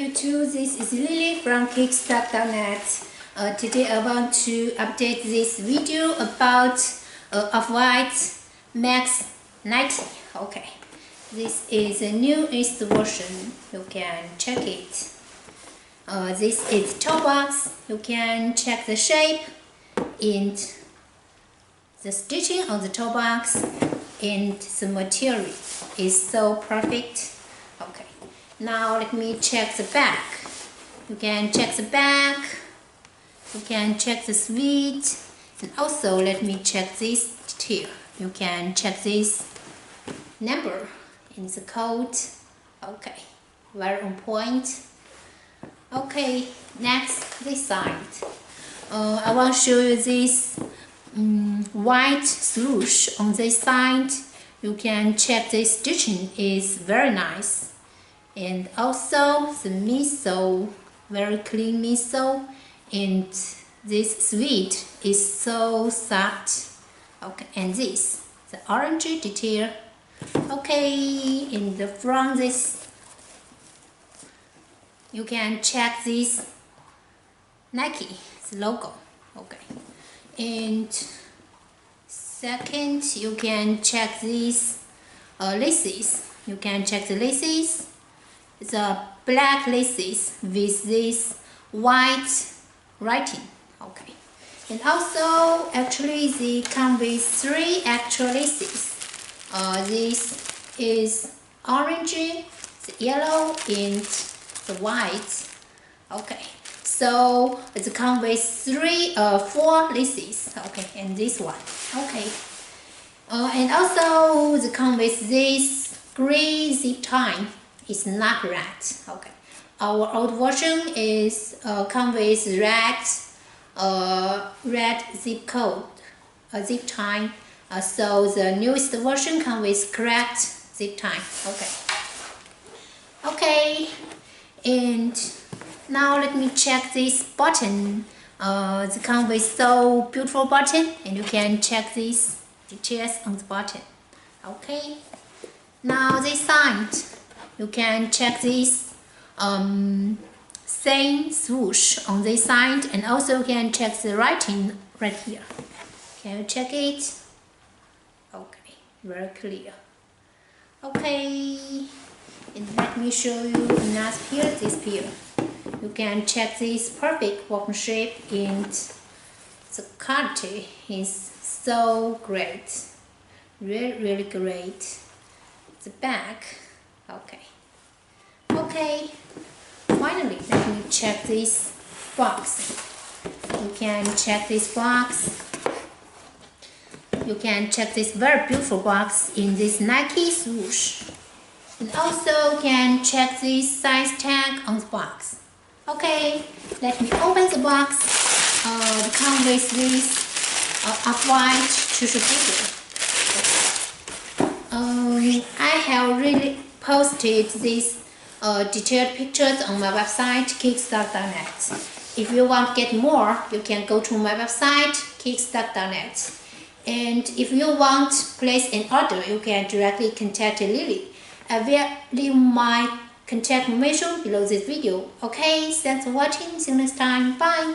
YouTube, this is Lily from Kickstart.net. Today I want to update this video about Off-White Max 90. Okay, this is a newest version. You can check it. This is toe box. You can check the shape and the stitching on the toe box, and the material is so perfect. Okay, now let me check the back. You can check the back, you can check the sweet, and also let me check this detail. You can check this number in the code. Okay, very on point. Okay, next this side. I want to show you this white swoosh on this side. You can check this stitching is very nice, and also the midsole, very clean midsole, and this sweet is so soft. Okay, and this the orange detail. Okay, in the front this you can check this Nike, the logo. Okay, and second, you can check these laces. You can check the laces, the black laces with this white writing. Okay, and also actually they come with 3 actual laces. This is orange, the yellow, and the white. Okay, so it comes with 4 laces. Okay, and this one. Okay, and also it comes with this gray zip tie. It's not red. Okay, our old version is come with red zip code, zip tie. So the newest version comes with correct zip tie. Okay. Okay, and now let me check this button. It comes with so beautiful button, and you can check these details on the button. Okay, now this side you can check this same swoosh on this side, and also you can check the writing right here. Can you check it? Okay, very clear. Okay, and let me show you another pair, this pair. You can check this perfect workmanship, and the quality is so great, really great. The back, okay. Okay, finally let me check this box. You can check this box. You can check this very beautiful box in this Nike swoosh, and also can check this size tag on the box. Okay, let me open the box. It comes with this Off-White tissue paper. I have really posted these detailed pictures on my website, Kickstart.net. If you want to get more, you can go to my website, Kickstart.net. And if you want to place an order, you can directly contact Lily. I will leave my contact information below this video. Okay, thanks for watching. See you next time. Bye.